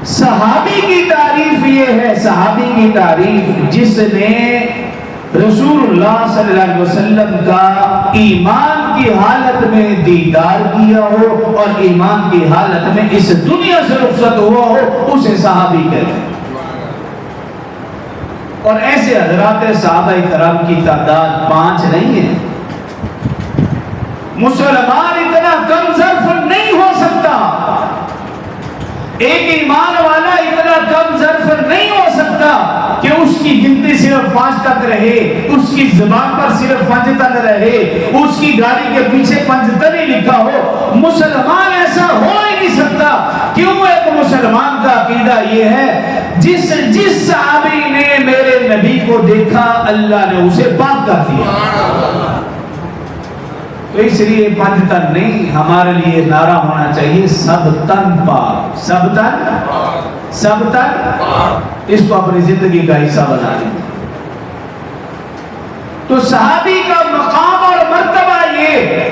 صحابی کی تعریف یہ ہے، صحابی کی تعریف جس نے رسول اللہ صلی اللہ علیہ وسلم کا ایمان کی حالت میں دیدار کیا ہو اور ایمان کی حالت میں اس دنیا سے رخصت ہوا ہو، اسے صحابی کہتے ہیں۔ اور ایسے حضرات صحابہ کرام کی تعداد 5 نہیں ہے۔ مسلمان اتنا کم ظرف نہیں ہو سکتا، ایک ایمان والا اتنا کم ظرف نہیں ہو سکتا کہ اس کی گنتی صرف 5 تک رہے، اس کی زبان پر صرف 5 تک رہے، اس کی گاڑی کے پیچھے 5 تک ہی لکھا ہو۔ مسلمان ایسا ہو ہی نہیں سکتا۔ کیوں؟ ایک مسلمان کا عقیدہ یہ ہے جس صحابی نے میرے نبی کو دیکھا اللہ نے اسے پاک کر دیا۔ تو اس لیے 5 تن نہیں، ہمارے لیے نعرہ ہونا چاہیے سب تن پاک، سب تن پاک۔ اس کو اپنی زندگی کا حصہ بنا لیں۔ تو صحابی کا مقام اور مرتبہ یہ،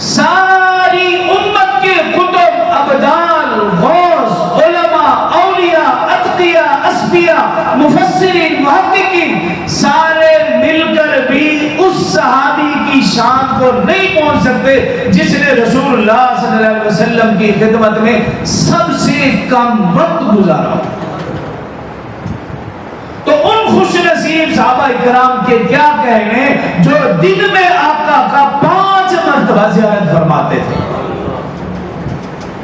ساری امت کے کتب، ابدال، غوث، علماء، اولیاء، اتقیاء، اصفیاء، مفسرین، محققین، سارے مل کر بھی اس صحابی کی شان کو نہیں پہنچ سکتے جس نے رسول اللہ صلی اللہ علیہ وسلم کی خدمت میں سب سے کم وقت گزارا۔ تو ان خوش نصیب صحابہ کرام کے کیا کہنے جو دن میں آقا کا 5 مرتبہ زیارت فرماتے تھے۔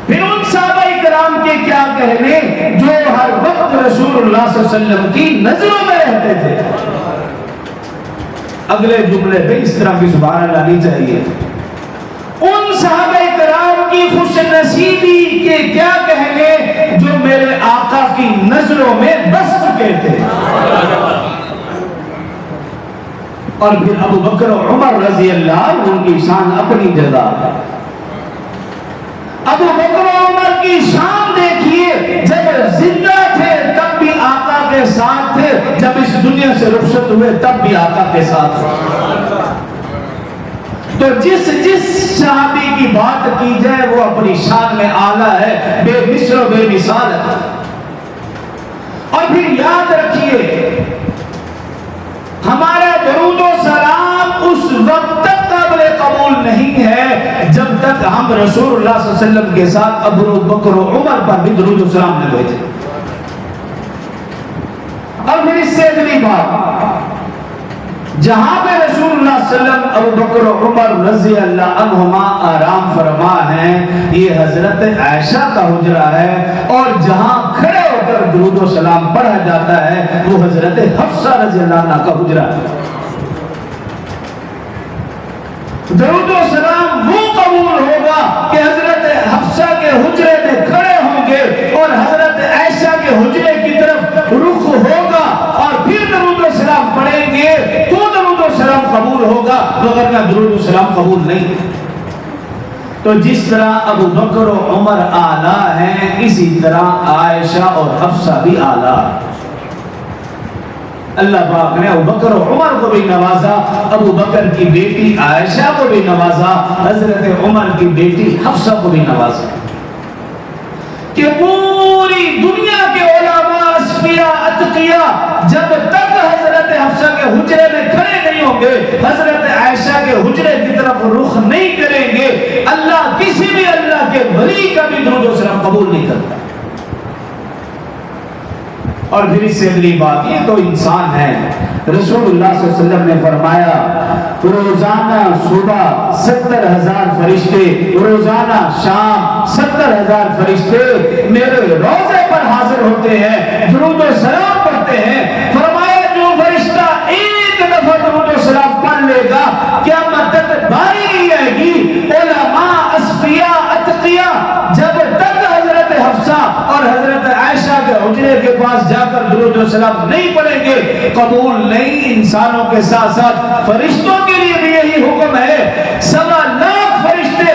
پھر ان صحابہ کرام کے کیا کہنے جو ہر وقت رسول اللہ صلی اللہ علیہ وسلم کی نظروں میں رہتے تھے۔ اگلے جملے پہ اس طرح کی سبحان اللہ نہیں چاہیے۔ ان صحابہ کرام کی خوش نصیبی کے کیا کہنے جو میرے آقا کی نظروں میں بس چکے تھے۔ اور پھر ابو بکر و عمر رضی اللہ ان کی شان اپنی جگہ۔ ابو بکر و عمر کی شان دیکھیے، جب زندہ تھے تب بھی آقا کے ساتھ تھے، جب اس دنیا سے رخصت ہوئے تب بھی آقا کے ساتھ تھے۔ تو جس صحابی کی بات کی جائے وہ اپنی شان میں اعلیٰ ہے، بے مثل و بے مثال ہے۔ اور پھر یاد رکھیے ہمارا درود و سلام اس وقت تک قابل قبول نہیں ہے جب تک ہم رسول اللہ صلی اللہ علیہ وسلم کے ساتھ ابو بکر و عمر پر بھی درود و سلام نہ بھیجیں۔ اور پھر اس سے اگلی بات، جہاں پہ رسول اللہ صلی اللہ علیہ وسلم ابو بکر و عمر رضی اللہ عنہما آرام فرما ہیں، یہ حضرت عائشہ کا حجرہ ہے، اور جہاں کھڑے ہو کر درود و سلام پڑھا جاتا ہے وہ حضرت حفصہ رضی اللہ عنہ کا حجرہ ہے۔ درود و سلام وہ قبول ہوگا کہ حضرت حفصہ کے حجرے میں کھڑے ہوں گے اور حضرت عائشہ کے حجرے کی طرف رخ ہوگا اور پھر درود و سلام پڑھیں گے تو درود و سلام قبول ہوگا، وگرنہ درود و سلام قبول نہیں۔ تو جس طرح ابو بکر و عمر اعلیٰ ہیں، اسی طرح عائشہ اور حفصہ بھی اعلیٰ۔ اللہ پاک نے ابو بکر و عمر کو بھی نوازا، ابو بکر کی بیٹی عائشہ کو بھی نوازا، حضرت عمر کی بیٹی حفصہ کو بھی نوازا، کہ پوری دنیا کے علماء، اصفیاء، اتقیاء جب تک حضرت حفصہ کے حجرے میں کھڑے نہیں ہوں گے، حضرت عائشہ کے حجرے کی طرف رخ نہیں کریں گے، اللہ کسی بھی اللہ کے ولی کا بھی درود و سلام قبول نہیں کرتا۔ اور پھر اس سے اگلی بات، یہ تو انسان ہے، رسول اللہ صلی اللہ علیہ وسلم نے فرمایا روزانہ صبح 70,000 فرشتے، روزانہ شام 70,000 فرشتے میرے روضے پر حاضر ہوتے ہیں، درود و سلام پڑھتے ہیں۔ فرمایا جو فرشتہ ایک دفعہ درود و سلام پڑھ لے گا قیامت تک باری نہیں آئے گی۔ علماء، اصفیاء، اتقیاء جب تک حضرت حفصہ اور حضرت عائشہ کے حجرے کے پاس جا کر درود و سلام نہیں پڑھیں گے قبول نہیں۔ انسانوں کے ساتھ ساتھ فرشتوں کے لیے بھی یہی حکم ہے، 1.25 فرشتے،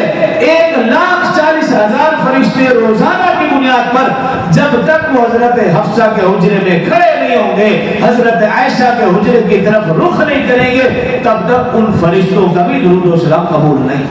1,40,000 فرشتے روزانہ کی بنیاد پر جب تک وہ حضرت حفصہ کے حجرے میں کھڑے نہیں ہوں گے، حضرت عائشہ کے حجرے کی طرف رخ نہیں کریں گے، تب تک ان فرشتوں کا بھی درود و سلام قبول نہیں۔